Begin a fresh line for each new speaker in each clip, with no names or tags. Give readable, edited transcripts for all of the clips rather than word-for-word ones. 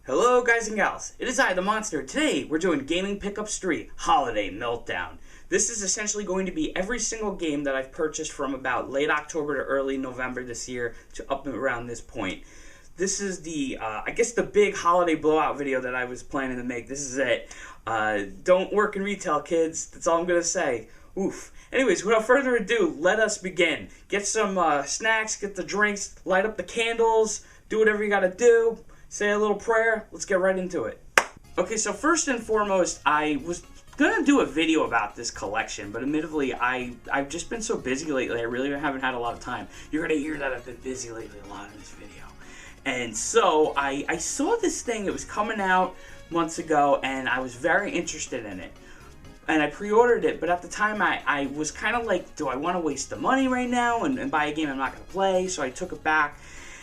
Hello guys and gals, it is I, the Monster. Today we're doing Gaming Pickups 3 Holiday Meltdown. This is essentially going to be every single game that I've purchased from about late October to early November this year to up and around this point. This is the, I guess the big holiday blowout video that I was planning to make. This is it. Don't work in retail, kids. That's all I'm going to say. Oof. Anyways, without further ado, let us begin. Get some snacks, get the drinks, light up the candles, do whatever you gotta do, say a little prayer. Let's get right into it. Okay, so first and foremost, I was gonna do a video about this collection, but admittedly, I've just been so busy lately, I really haven't had a lot of time. You're gonna hear that I've been busy lately a lot in this video. And so, I saw this thing, it was coming out months ago, and I was very interested in it. And I pre-ordered it, but at the time I was kind of like, do I want to waste the money right now and buy a game I'm not going to play? So I took it back.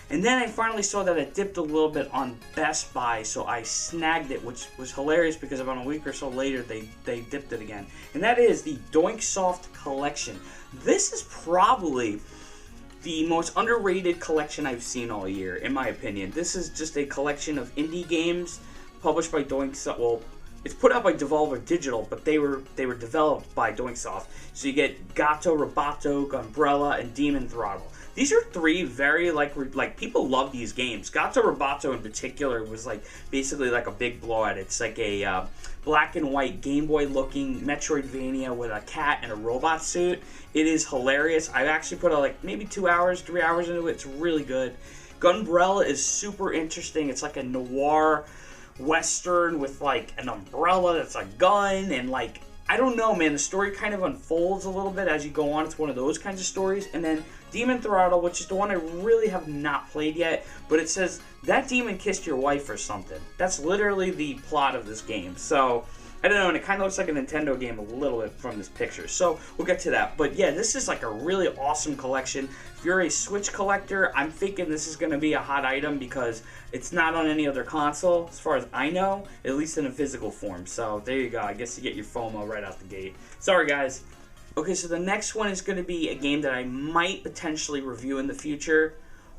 And then I finally saw that it dipped a little bit on Best Buy, so I snagged it, which was hilarious because about a week or so later they dipped it again. And that is the Doinksoft Collection. This is probably the most underrated collection I've seen all year, in my opinion. This is just a collection of indie games published by Doinksoft. Well, it's put out by Devolver Digital, but they were developed by Doinksoft. So you get Gato, Roboto, Gunbrella, and Demon Throttle. These are three very like people love these games. Gato Roboto in particular was like basically like a big blowout. It's like a black and white Game Boy looking Metroidvania with a cat and a robot suit. It is hilarious. I've actually put like maybe 2 hours, 3 hours into it. It's really good. Gunbrella is super interesting. It's like a noir Western with like an umbrella that's a gun, and like, I don't know, man, the story kind of unfolds a little bit as you go on. It's one of those kinds of stories. And then Demon Throttle, which is the one I really have not played yet, but it says that demon kissed your wife or something. That's literally the plot of this game. So I don't know, and it kind of looks like a Nintendo game a little bit from this picture. So we'll get to that. But yeah, this is like a really awesome collection. If you're a Switch collector, I'm thinking this is going to be a hot item because it's not on any other console, as far as I know, at least in a physical form. So there you go. I guess you get your FOMO right out the gate. Sorry, guys. Okay, so the next one is going to be a game that I might potentially review in the future.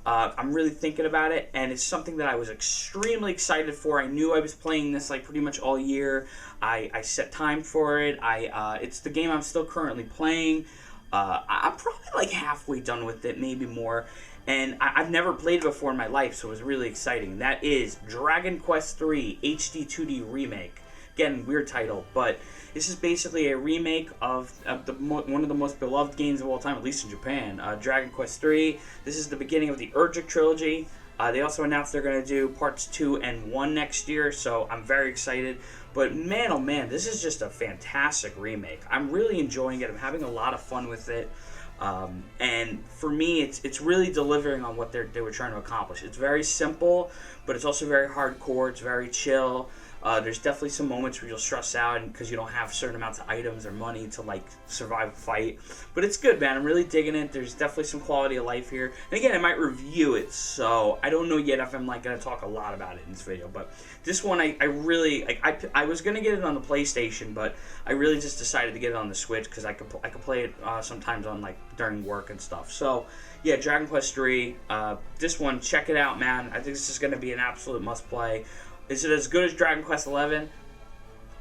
I'm really thinking about it, and it's something that I was extremely excited for. I knew I was playing this like pretty much all year. I set time for it. It's the game I'm still currently playing. I'm probably like halfway done with it, maybe more. And I've never played it before in my life, so it was really exciting. That is Dragon Quest III HD 2D Remake. Again, weird title, but this is basically a remake of one of the most beloved games of all time, at least in Japan, Dragon Quest III. This is the beginning of the Urgic trilogy. They also announced they're going to do parts 2 and 1 next year, so I'm very excited. But man, oh man, this is just a fantastic remake. I'm really enjoying it. I'm having a lot of fun with it. And for me, it's really delivering on what they were trying to accomplish. It's very simple, but it's also very hardcore. It's very chill. There's definitely some moments where you'll stress out because you don't have certain amounts of items or money to like survive a fight. But it's good, man. I'm really digging it. There's definitely some quality of life here. And again, I might review it, so I don't know yet if I'm like going to talk a lot about it in this video. But this one, I really like. I was going to get it on the PlayStation, but I really just decided to get it on the Switch because I could play it sometimes on like during work and stuff. So yeah, Dragon Quest 3. This one, check it out, man. I think this is going to be an absolute must play. Is it as good as Dragon Quest 11?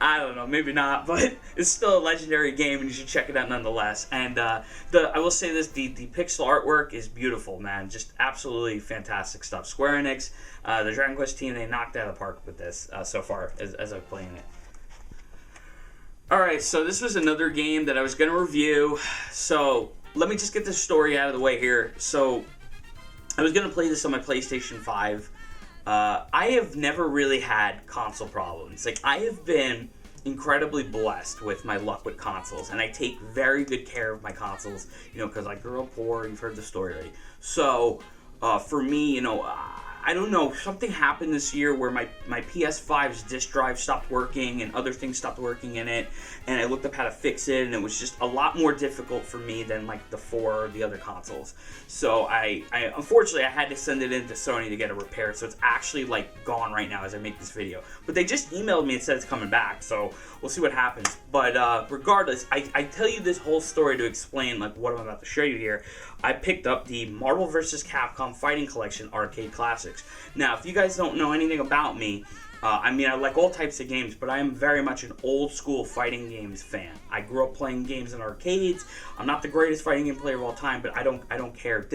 I don't know, maybe not, but it's still a legendary game, and you should check it out nonetheless. And I will say this: the pixel artwork is beautiful, man. Just absolutely fantastic stuff. Square Enix, the Dragon Quest team, they knocked it out of the park with this so far as I'm playing it. All right, so this was another game that I was going to review. So let me just get this story out of the way here. So I was going to play this on my PlayStation 5. I have never really had console problems. Like, I have been incredibly blessed with my luck with consoles, and I take very good care of my consoles, you know, because I grew up poor. You've heard the story already. So, for me, you know, I don't know, something happened this year where my PS5's disk drive stopped working and other things stopped working in it, and I looked up how to fix it, and it was just a lot more difficult for me than like the other consoles. So I unfortunately I had to send it in to Sony to get it repaired, so it's actually like gone right now as I make this video. But they just emailed me and said it's coming back, so we'll see what happens. But regardless, I tell you this whole story to explain like what I'm about to show you here. I picked up the Marvel vs. Capcom Fighting Collection Arcade Classics. Now, if you guys don't know anything about me, I like all types of games, but I am very much an old school fighting games fan. I grew up playing games in arcades. I'm not the greatest fighting game player of all time, but I don't care.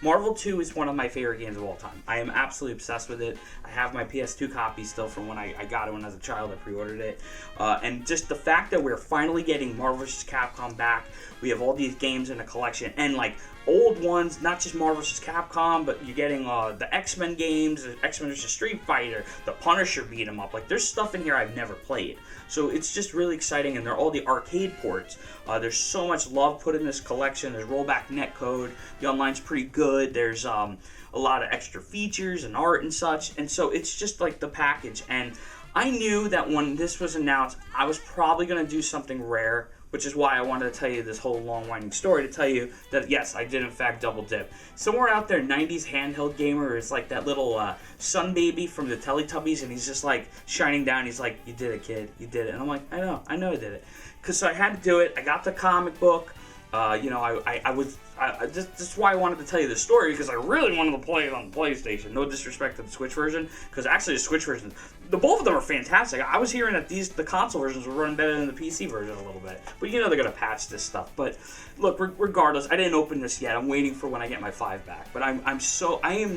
Marvel 2 is one of my favorite games of all time. I am absolutely obsessed with it. I have my PS2 copy still from when I got it when I was a child. I pre-ordered it. And just the fact that we're finally getting Marvel vs. Capcom back. We have all these games in the collection, and like old ones, not just Marvel vs. Capcom, but you're getting the X-Men games, X-Men vs. Street Fighter, the Punisher beat 'em up. Like, there's stuff in here I've never played. So it's just really exciting, and they're all the arcade ports. There's so much love put in this collection. There's rollback netcode. The online's pretty good. There's a lot of extra features and art and such, and so it's just like the package. And I knew that when this was announced, I was probably going to do something rare, which is why I wanted to tell you this whole long winding story to tell you that yes, I did in fact double dip. Somewhere out there, 90s handheld gamer is like that little sun baby from the Teletubbies, and he's just like shining down. He's like, "You did it, kid. You did it." And I'm like, I know I did it. So I had to do it. I got the comic book. This is why I wanted to tell you this story, because I really wanted to play it on the PlayStation. No disrespect to the Switch version, because actually the Switch version, both of them are fantastic. I was hearing that the console versions were running better than the PC version a little bit, but they're gonna patch this stuff. But look, regardless, I didn't open this yet. I'm waiting for when I get my 5 back. But I am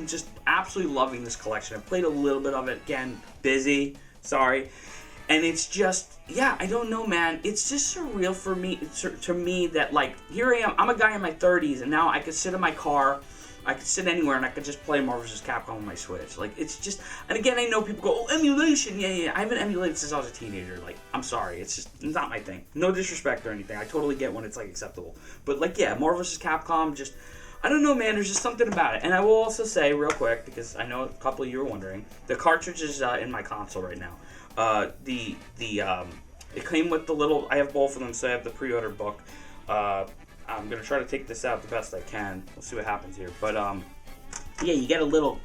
just absolutely loving this collection. I played a little bit of it again, busy. Sorry. And it's just, I don't know, man. It's just surreal for me, to me, that, like, here I am. I'm a guy in my 30s, and now I could sit in my car, I could sit anywhere, and I could just play Marvel vs. Capcom on my Switch. Like, it's just, and again, I know people go, oh, emulation, yeah. I haven't emulated since I was a teenager. Like, I'm sorry, it's not my thing. No disrespect or anything. I totally get when it's, like, acceptable. But, like, Marvel vs. Capcom, just, I don't know, man. There's just something about it. And I will also say, real quick, because I know a couple of you are wondering, the cartridge is in my console right now. It came with the little, I have both of them, so I have the pre-order book. I'm gonna try to take this out the best I can. We'll see what happens here. But you get a little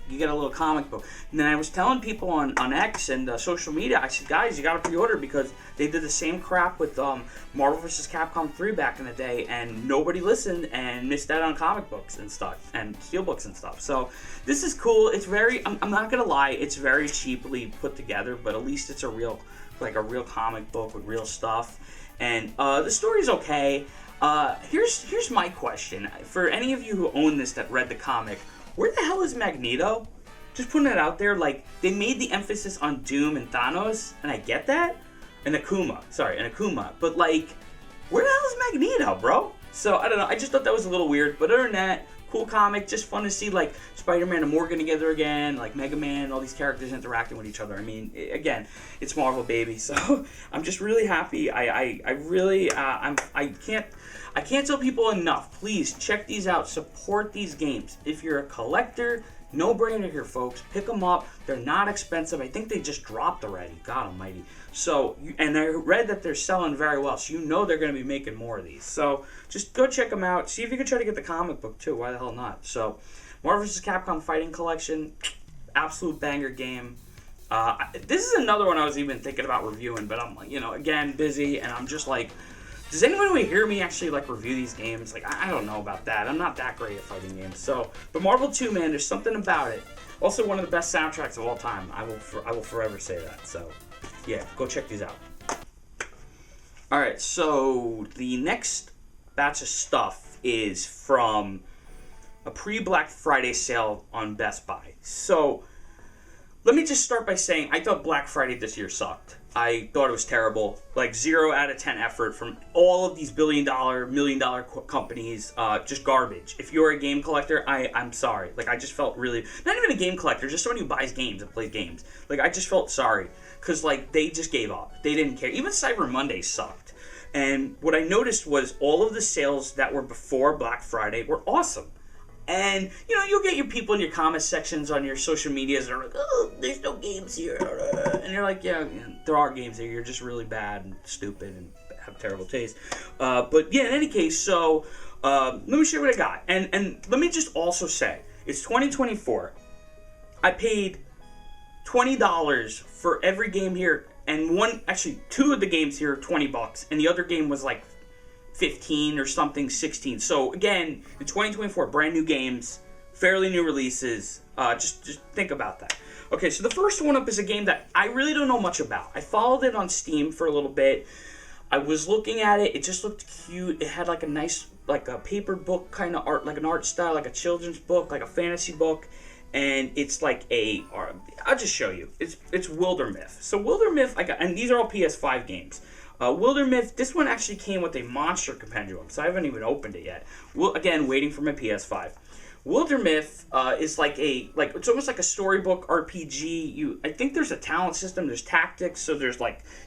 comic book. And then I was telling people on X and social media, I said, guys, you gotta pre-order, because they did the same crap with Marvel vs. Capcom 3 back in the day, and nobody listened and missed out on comic books and stuff, and steelbooks and stuff. So this is cool. It's very, I'm not gonna lie, it's very cheaply put together, but at least it's a real comic book with real stuff. And the story's okay. Here's my question. For any of you who own this that read the comic, where the hell is Magneto? Just putting it out there. Like, they made the emphasis on Doom and Thanos, and I get that. And Akuma. But, like, where the hell is Magneto, bro? So, I don't know. I just thought that was a little weird. But other than that, cool comic. Just fun to see, like, Spider-Man and Morgan together again. Like, Mega Man, all these characters interacting with each other. I mean, again, it's Marvel, baby. So, I'm just really happy. I can't tell people enough. Please, check these out. Support these games. If you're a collector, no brainer here, folks. Pick them up. They're not expensive. I think they just dropped already. God almighty. So, and I read that they're selling very well, so they're going to be making more of these. So, just go check them out. See if you can try to get the comic book, too. Why the hell not? So, Marvel vs. Capcom Fighting Collection, absolute banger game. This is another one I was even thinking about reviewing, but I'm, again, busy, and I'm just like, does anyone hear me actually, like, review these games? Like, I don't know about that. I'm not that great at fighting games. So, but Marvel 2, man, there's something about it. Also, one of the best soundtracks of all time. I will forever say that. So, yeah, go check these out. All right, so the next batch of stuff is from a pre-Black Friday sale on Best Buy. So, let me just start by saying I thought Black Friday this year sucked. I thought it was terrible. Like 0 out of 10 effort from all of these billion-dollar, million-dollar companies. Just garbage. If you're a game collector, I'm sorry. Like, I just felt really... Not even a game collector, just someone who buys games and plays games. Like, I just felt sorry. Because, like, they just gave up. They didn't care. Even Cyber Monday sucked. And what I noticed was all of the sales that were before Black Friday were awesome. And, you'll get your people in your comment sections on your social medias that are like, oh, there's no games here. And you're like, yeah, there are games here. You're just really bad and stupid and have terrible taste. But, yeah, in any case, so let me show you what I got. And let me just also say, it's 2024. I paid $20 for every game here. And two of the games here are $20. And the other game was like 15 or something, 16. So again, in 2024, brand new games, fairly new releases. Just think about that. Okay, so the first one up is a game that I really don't know much about. I followed it on Steam for a little bit. I was looking at it. It just looked cute. It had like a nice, like a paper book kind of art, like an art style, like a children's book, like a fantasy book. And it's like I'll just show you. It's Wildermyth. So Wildermyth, and these are all PS5 games. Wildermyth, this one actually came with a monster compendium, so I haven't even opened it yet. Again, waiting for my PS5. Wildermyth is it's almost like a storybook RPG. I think there's a talent system, there's tactics, so there's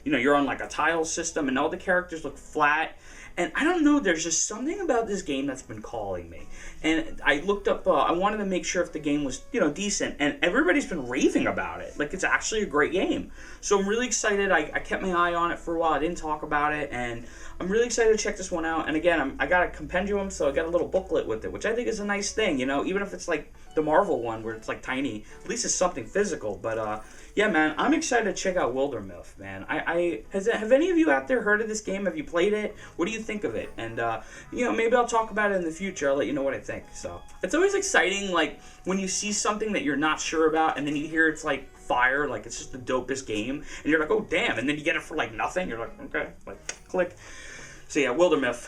you're on like a tile system, and all the characters look flat. And I don't know, there's just something about this game that's been calling me. And I looked up, I wanted to make sure if the game was, decent. And everybody's been raving about it. Like, it's actually a great game. So I'm really excited. I kept my eye on it for a while. I didn't talk about it. And I'm really excited to check this one out. And again, I got a compendium, so I got a little booklet with it, which I think is a nice thing, even if it's like the Marvel one where it's like tiny. At least it's something physical. But, yeah, man, I'm excited to check out Wildermyth, man. Have any of you out there heard of this game? Have you played it? What do you think of it? And, maybe I'll talk about it in the future. I'll let you know what I think. So it's always exciting, like, when you see something that you're not sure about, and then you hear it's, like, fire, like, it's just the dopest game, and you're like, oh, damn, and then you get it for, like, nothing. You're like, okay, like, click. So, yeah, Wildermyth.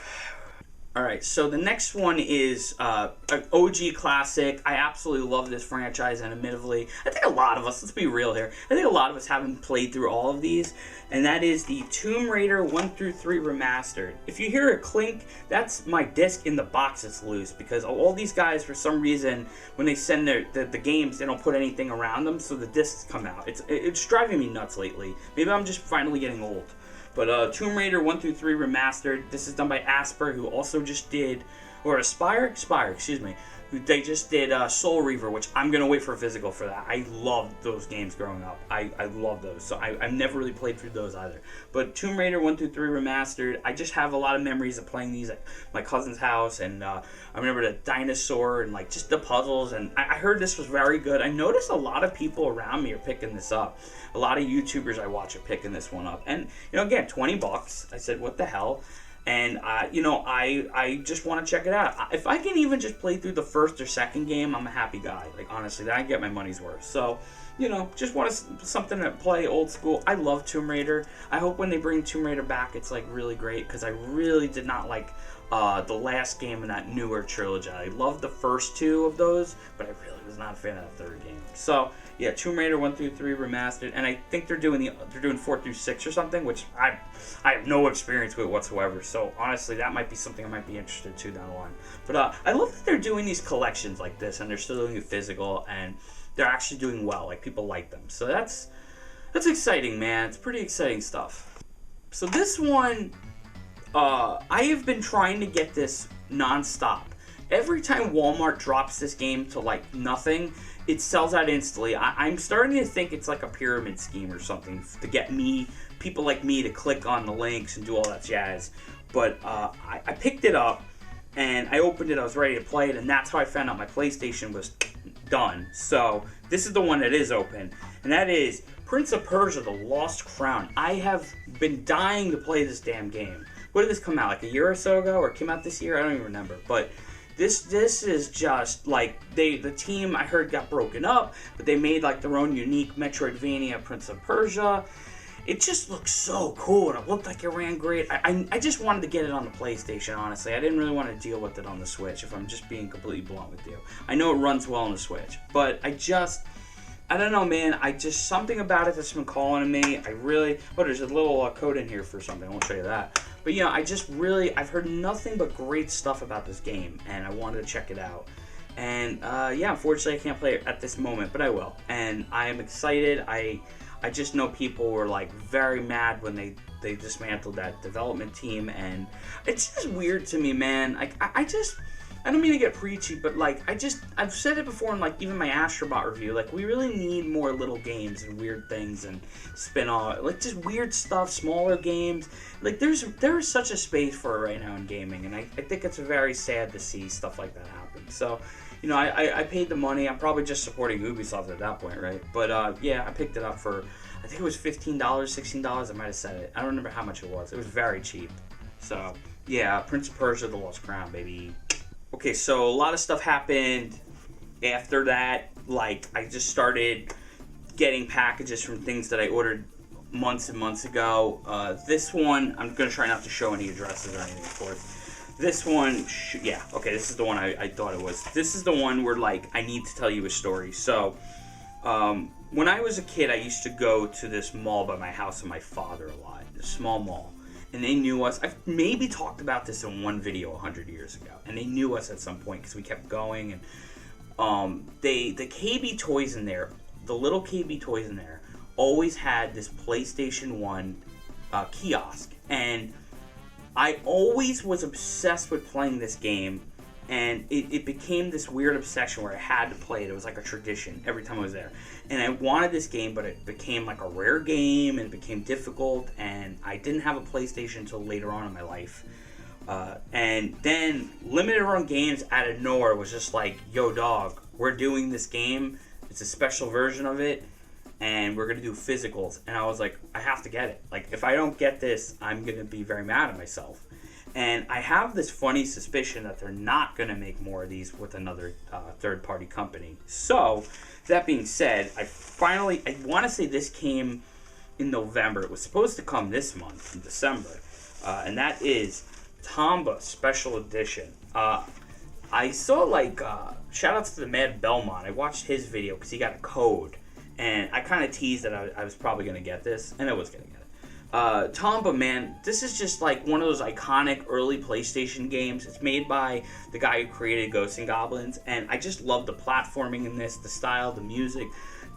Alright, so the next one is an OG classic. I absolutely love this franchise, and admittedly, I think a lot of us, let's be real here, I think a lot of us haven't played through all of these, and that is the Tomb Raider 1 through 3 Remastered. If you hear a clink, that's my disc in the box that's loose, because all these guys, for some reason, when they send the games, they don't put anything around them, so the discs come out. It's driving me nuts lately. Maybe I'm just finally getting old. But Tomb Raider 1 through 3 Remastered, this is done by Asper, who also just did, or Spire, excuse me, they just did Soul Reaver, which I'm going to wait for a physical for that. I loved those games growing up. I love those, so I've never really played through those either. But Tomb Raider 1 through 3 Remastered, I just have a lot of memories of playing these at my cousin's house, and I remember the dinosaur and like just the puzzles, and I heard this was very good. I noticed a lot of people around me are picking this up. A lot of YouTubers I watch are picking this one up. And, again, $20. I said, what the hell? And, I just want to check it out. If I can even just play through the first or second game, I'm a happy guy. Like, honestly, then I get my money's worth. So, just want something to play old school. I love Tomb Raider. I hope when they bring Tomb Raider back, it's, like, really great. Because I really did not like the last game in that newer trilogy. I loved the first two of those, but I really was not a fan of the third game. So, yeah, Tomb Raider 1 through 3 Remastered, and I think they're doing 4 through 6 or something, which I have no experience with whatsoever. So honestly, that might be something I might be interested to down the line. But I love that they're doing these collections like this, and they're still doing it physical, and they're actually doing well. Like, people like them, so that's exciting, man. It's pretty exciting stuff. So this one, I have been trying to get this nonstop. Every time Walmart drops this game to like nothing, it sells out instantly. I'm starting to think it's like a pyramid scheme or something to get people like me to click on the links and do all that jazz. But I picked it up and I opened it, I was ready to play it, and that's how I found out my PlayStation was done. So this is the one that is open, and that is Prince of Persia: The Lost Crown. I have been dying to play this damn game. When did this come out? Like a year or so ago, or it came out this year? I don't even remember. But this is just like the team I heard got broken up, but they made like their own unique Metroidvania Prince of Persia. It just looked so cool, and it looked like it ran great. I just wanted to get it on the PlayStation, honestly. I didn't really want to deal with it on the Switch, if I'm just being completely blunt with you. I know it runs well on the Switch, but I don't know, man. Something about it that's been calling to me. There's a little code in here for something. I won't show you that. But, I've heard nothing but great stuff about this game, and I wanted to check it out. And, unfortunately I can't play it at this moment, but I will. And I am excited. I just know people were, like, very mad when they dismantled that development team, and it's just weird to me, man. Like, I don't mean to get preachy, but, like, I've said it before in, like, even my Astrobot review, like, we really need more little games and weird things and spin-off, like, just weird stuff, smaller games. Like, there is such a space for it right now in gaming, and I think it's very sad to see stuff like that happen. So, I paid the money. I'm probably just supporting Ubisoft at that point, right? But, I picked it up for, I think it was $15, $16, I might have said it. I don't remember how much it was. It was very cheap. So, Yeah, Prince of Persia: The Lost Crown, baby. Okay, so a lot of stuff happened after that. Like, I just started getting packages from things that I ordered months and months ago. This one, I'm going to try not to show any addresses or anything for it. This one, yeah, okay, this is the one I thought it was. This is the one where, like, I need to tell you a story. So, when I was a kid, I used to go to this mall by my house and my father a lot, this small mall. And they knew us. I've maybe talked about this in one video 100 years ago. And they knew us at some point because we kept going. And the KB toys in there, the little KB toys in there, always had this PlayStation 1 kiosk. And I always was obsessed with playing this game. And it became this weird obsession where I had to play it. It was like a tradition every time I was there. And I wanted this game, but it became like a rare game, and it became difficult, and I didn't have a PlayStation until later on in my life. And then Limited Run Games out of nowhere was just like, yo dog, we're doing this game. It's a special version of it, and we're going to do physicals. And I was like, I have to get it. Like, if I don't get this, I'm going to be very mad at myself. And I have this funny suspicion that they're not going to make more of these with another third-party company. So, that being said, I want to say this came in November. It was supposed to come this month, in December. And that is Tomba Special Edition. I saw, like, shout outs to the Mad Belmont. I watched his video because he got a code. And I kind of teased that I was probably going to get this, and I was going to get it. Tomba, man, this is just like one of those iconic early PlayStation games. It's made by the guy who created Ghosts and Goblins, and I just love the platforming in this, the style, the music.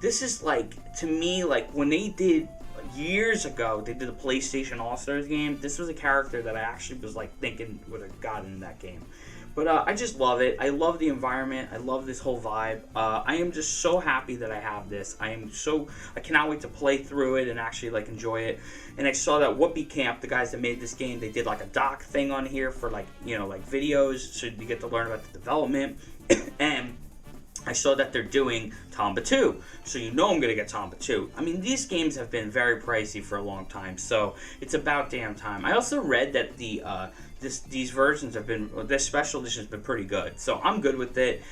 This is like, to me, like when they did, years ago, they did a PlayStation All-Stars game. This was a character that I actually was like thinking would have gotten in that game. But I just love it. I love the environment. I love this whole vibe. I am just so happy that I have this. I cannot wait to play through it and actually like enjoy it. And I saw that Whoopee Camp, the guys that made this game, they did like a doc thing on here for like, you know, like videos, so you get to learn about the development. And I saw that they're doing Tomba 2, so you know I'm going to get Tomba 2. I mean, these games have been very pricey for a long time, so it's about damn time. I also read that these versions have been, this special edition has been pretty good, so I'm good with it.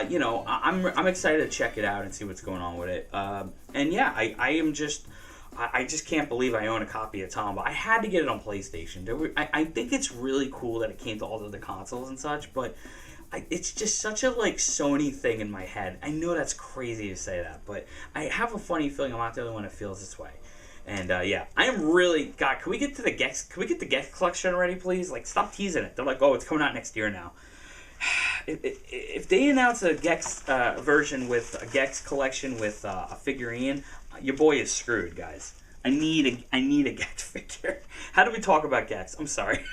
You know, I'm excited to check it out and see what's going on with it. And yeah, I just can't believe I own a copy of Tomba. I had to get it on PlayStation. I think it's really cool that it came to all of the consoles and such, but it's just such a like Sony thing in my head. I know that's crazy to say that, but I have a funny feeling I'm not the only one that feels this way. And yeah, I am really, God, can we get the Gex collection already, please? Like, stop teasing it. They're like, oh, it's coming out next year now. If they announce a Gex version with a Gex collection with a figurine, your boy is screwed, guys. I need a Gex figure. How do we talk about Gex? I'm sorry.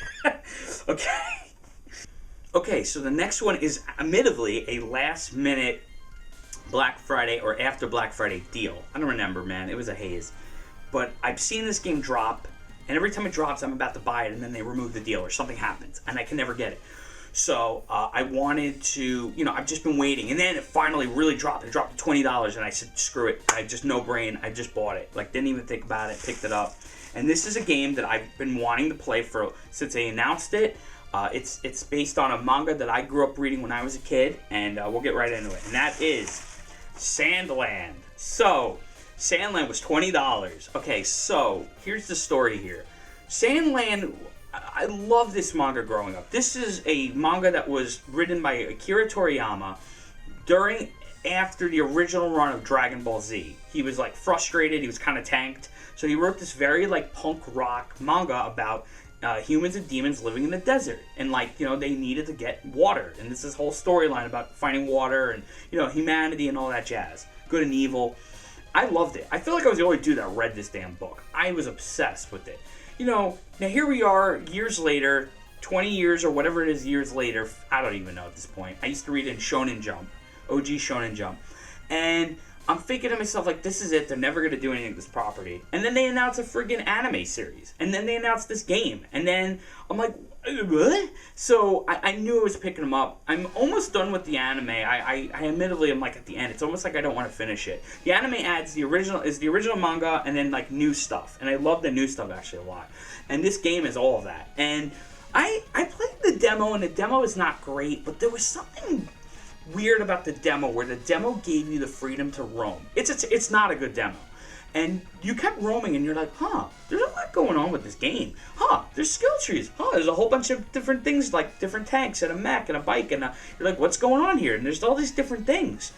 Okay, so the next one is admittedly a last-minute Black Friday or after Black Friday deal. I don't remember, man. It was a haze. But I've seen this game drop, and every time it drops, I'm about to buy it, and then they remove the deal or something happens, and I can never get it. So I wanted to, you know, I've just been waiting, and then it finally really dropped. It dropped to $20, and I said, screw it. I just no brain. I just bought it. Like, didn't even think about it. Picked it up, and this is a game that I've been wanting to play since they announced it. It's based on a manga that I grew up reading when I was a kid, and we'll get right into it. And that is Sandland. So, Sandland was $20. Okay, so here's the story here. Sandland, I love this manga growing up. This is a manga that was written by Akira Toriyama after the original run of Dragon Ball Z. He was like frustrated, he was kind of tanked, so he wrote this very like punk rock manga about humans and demons living in the desert, and like, you know, they needed to get water, and this whole storyline about finding water and, you know, humanity and all that jazz, good and evil. I loved it. I feel like I was the only dude that read this damn book. I was obsessed with it. You know, now here we are years later, 20 years or whatever it is years later, I don't even know at this point. I used to read in Shonen Jump, OG Shonen Jump, and I'm thinking to myself, like, this is it. They're never going to do anything with this property. And then they announce a friggin' anime series. And then they announce this game. And then I'm like, what? So I knew I was picking them up. I'm almost done with the anime. I admittedly am like at the end. It's almost like I don't want to finish it. The anime adds the original manga and then like new stuff. And I love the new stuff actually a lot. And this game is all of that. And I played the demo, and the demo is not great, but there was something weird about the demo where the demo gave you the freedom to roam. It's not a good demo. And you kept roaming, and you're like, there's a lot going on with this game. There's skill trees. There's a whole bunch of different things, like different tanks and a mech and a bike. And you're like, what's going on here? And there's all these different things.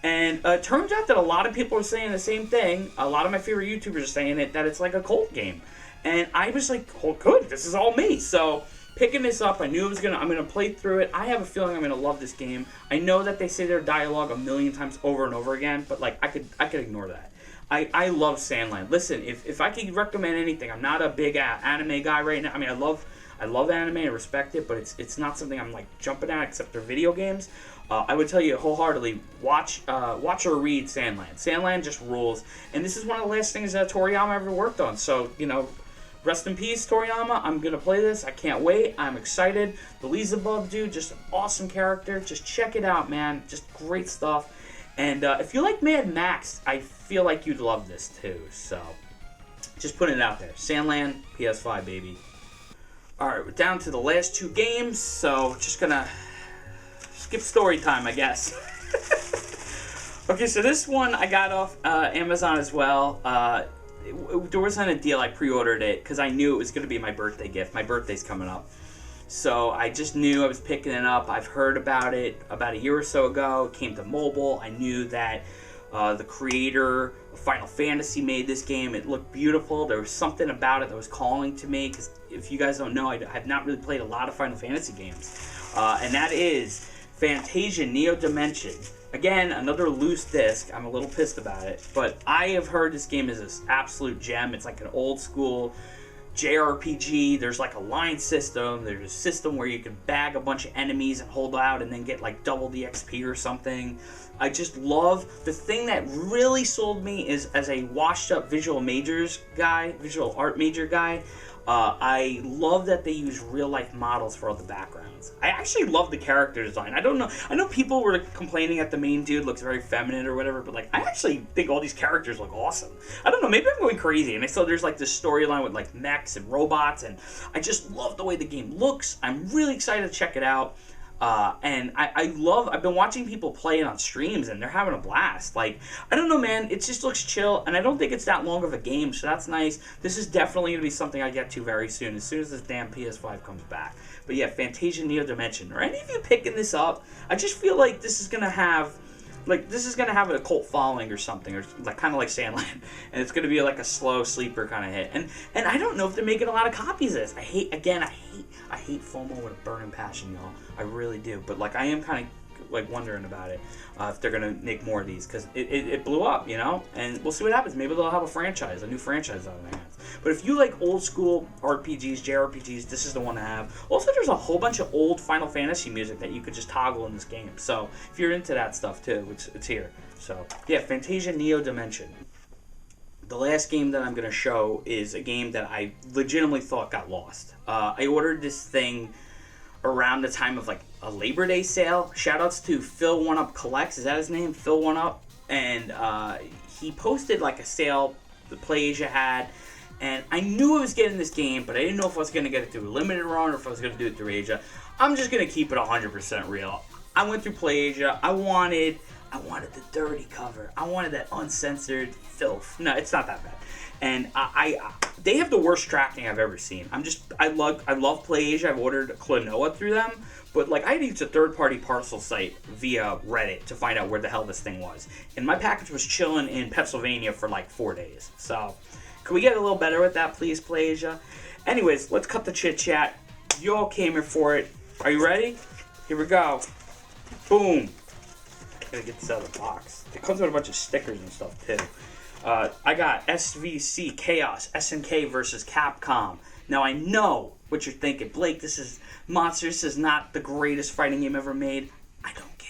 And it turns out that a lot of people are saying the same thing. A lot of my favorite YouTubers are saying it, that it's like a cult game. And I was like, oh, good, this is all me. So picking this up, I knew I'm gonna play through it. I have a feeling I'm gonna love this game. I know that they say their dialogue a million times over and over again, but like I could ignore that. I love Sandland. Listen, if I could recommend anything, I'm not a big anime guy right now. I mean, I love anime and respect it, but it's not something I'm like jumping at except for video games. I would tell you wholeheartedly, watch or read Sandland. Sandland just rules, and this is one of the last things that Toriyama ever worked on. So rest in peace, Toriyama. I'm gonna play this. I can't wait. I'm excited. The Beelzebub dude, just an awesome character. Just check it out, man. Just great stuff. And if you like Mad Max, I feel like you'd love this too. So, just putting it out there. Sandland, PS5, baby. Alright, we're down to the last two games, so just gonna skip story time, I guess. Okay, so this one I got off Amazon as well. There wasn't a deal. I pre-ordered it because I knew it was going to be my birthday gift. My birthday's coming up. So I just knew I was picking it up. I've heard about it about a year or so ago. It came to mobile. I knew that the creator of Final Fantasy made this game. It looked beautiful. There was something about it that was calling to me. Because if you guys don't know, I have not really played a lot of Final Fantasy games. And that is Fantasia Neo Dimension. Again, another loose disc. I'm a little pissed about it. But I have heard this game is an absolute gem. It's like an old school JRPG. There's like a line system. There's a system where you can bag a bunch of enemies and hold out and then get like double the XP or something. I just love the thing that really sold me is as a washed up visual art major guy. I love that they use real life models for all the backgrounds. I actually love the character design. I don't know. I know people were complaining that the main dude looks very feminine or whatever, but like I actually think all these characters look awesome. I don't know. Maybe I'm going crazy. And I saw there's like this storyline with like mechs and robots, and I just love the way the game looks. I'm really excited to check it out. And I've been watching people play it on streams, and they're having a blast. Like, I don't know, man, it just looks chill, and I don't think it's that long of a game, so that's nice. This is definitely going to be something I get to very soon as this damn PS5 comes back. But yeah, Fantasia Neo Dimension. Are any of you picking this up? I just feel like this is going to have a cult following or something, or like kind of like Sandland, and it's gonna be like a slow sleeper kind of hit. And I don't know if they're making a lot of copies of this. I hate FOMO with a burning passion, y'all. I really do. But like I am kind of like wondering about it if they're gonna make more of these because it blew up, And we'll see what happens. Maybe they'll have a new franchise out of their hands. But if you like old school RPGs, JRPGs, this is the one to have. Also, there's a whole bunch of old Final Fantasy music that you could just toggle in this game. So if you're into that stuff too, it's here. So yeah, Fantasia Neo Dimension. The last game that I'm going to show is a game that I legitimately thought got lost. I ordered this thing around the time of like a Labor Day sale. Shoutouts to Phil One Up Collects. Is that his name? Phil One Up. And he posted like a sale the PlayAsia had. And I knew I was getting this game, but I didn't know if I was going to get it through a limited run or if I was going to do it through Asia. I'm just going to keep it 100% real. I went through PlayAsia. I wanted the dirty cover. I wanted that uncensored filth. No, it's not that bad. And they have the worst tracking I've ever seen. I love PlayAsia. I've ordered Klonoa through them, but like I had to use a third-party parcel site via Reddit to find out where the hell this thing was. And my package was chilling in Pennsylvania for like 4 days. So, can we get a little better with that, please, PlayAsia? Anyways, let's cut the chit-chat. You all came here for it. Are you ready? Here we go. Boom. Gotta get this out of the box. It comes with a bunch of stickers and stuff too. I got SVC Chaos SNK versus Capcom. Now I know what you're thinking, Blake. This is Monsters. This is not the greatest fighting game ever made. I don't care.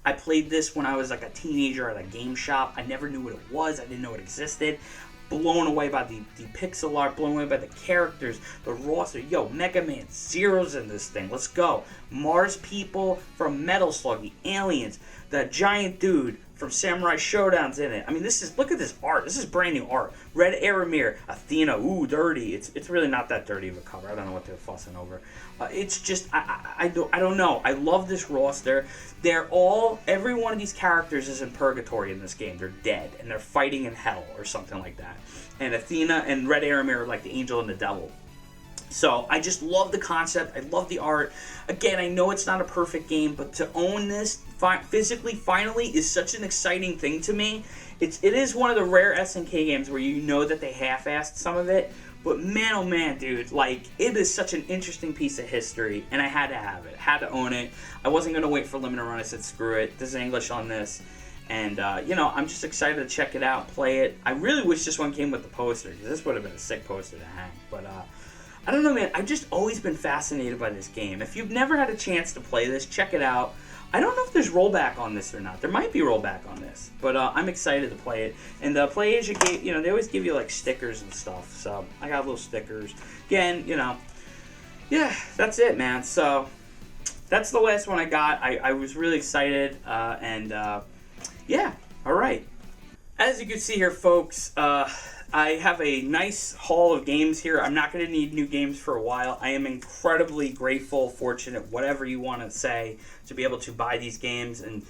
I played this when I was like a teenager at a game shop. I never knew what it was. I didn't know it existed. Blown away by the pixel art, blown away by the characters, the roster. Yo, Mega Man Zero's in this thing. Let's go. Mars people from Metal Slug, the aliens, the giant dude from Samurai Showdown's in it. I mean, look at this art. This is brand new art. Red Aramir, Athena, ooh, dirty. It's really not that dirty of a cover. I don't know what they're fussing over. It's just, I don't know. I love this roster. Every one of these characters is in purgatory in this game. They're dead, and they're fighting in hell or something like that. And Athena and Red Aramir are like the angel and the devil. So I just love the concept. I love the art. Again, I know it's not a perfect game, but to own this physically finally is such an exciting thing to me. It is one of the rare SNK games where you know that they half-assed some of it. But man, oh man, dude, like, it is such an interesting piece of history, and I had to have it. Had to own it. I wasn't going to wait for limited run. I said, screw it. There's English on this. And, I'm just excited to check it out, play it. I really wish this one came with the poster, because this would have been a sick poster to hang. But, I don't know, man. I've just always been fascinated by this game. If you've never had a chance to play this, check it out. I don't know if there's rollback on this or not. There might be rollback on this, but I'm excited to play it. And the Play Asia game, they always give you like stickers and stuff. So I got little stickers. Again, yeah, that's it, man. So that's the last one I got. I was really excited, yeah, all right. As you can see here, folks, I have a nice haul of games here. I'm not going to need new games for a while. I am incredibly grateful, fortunate, whatever you want to say, to be able to buy these games and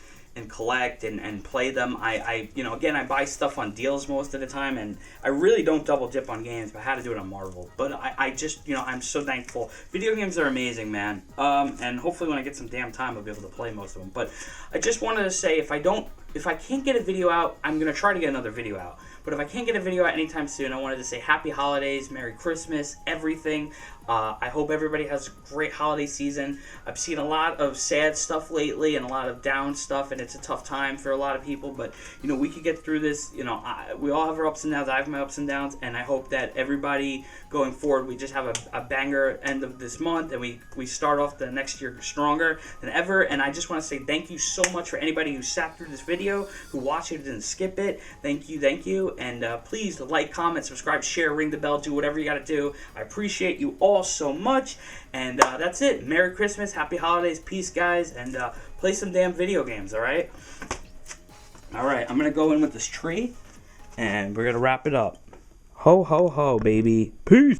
collect and play them. Again, I buy stuff on deals most of the time, and I really don't double dip on games, but I had to do it on Marvel. But I just, I'm so thankful. Video games are amazing, man. And hopefully when I get some damn time, I'll be able to play most of them. But I just wanted to say, if I can't get a video out, I'm going to try to get another video out. But if I can't get a video out anytime soon, I wanted to say Happy Holidays, Merry Christmas, everything. I hope everybody has a great holiday season. I've seen a lot of sad stuff lately and a lot of down stuff, and it's a tough time for a lot of people. But, we could get through this. We all have our ups and downs. I have my ups and downs, and I hope that everybody going forward, we just have a banger end of this month, and we start off the next year stronger than ever. And I just want to say thank you so much for anybody who sat through this video, who watched it and skip it. Thank you. And please like, comment, subscribe, share, ring the bell, do whatever you got to do. I appreciate you all so much. And that's it. Merry Christmas, Happy Holidays, peace, guys, and play some damn video games, all right? All right, I'm going to go in with this tree, and we're going to wrap it up. Ho, ho, ho, baby. Peace.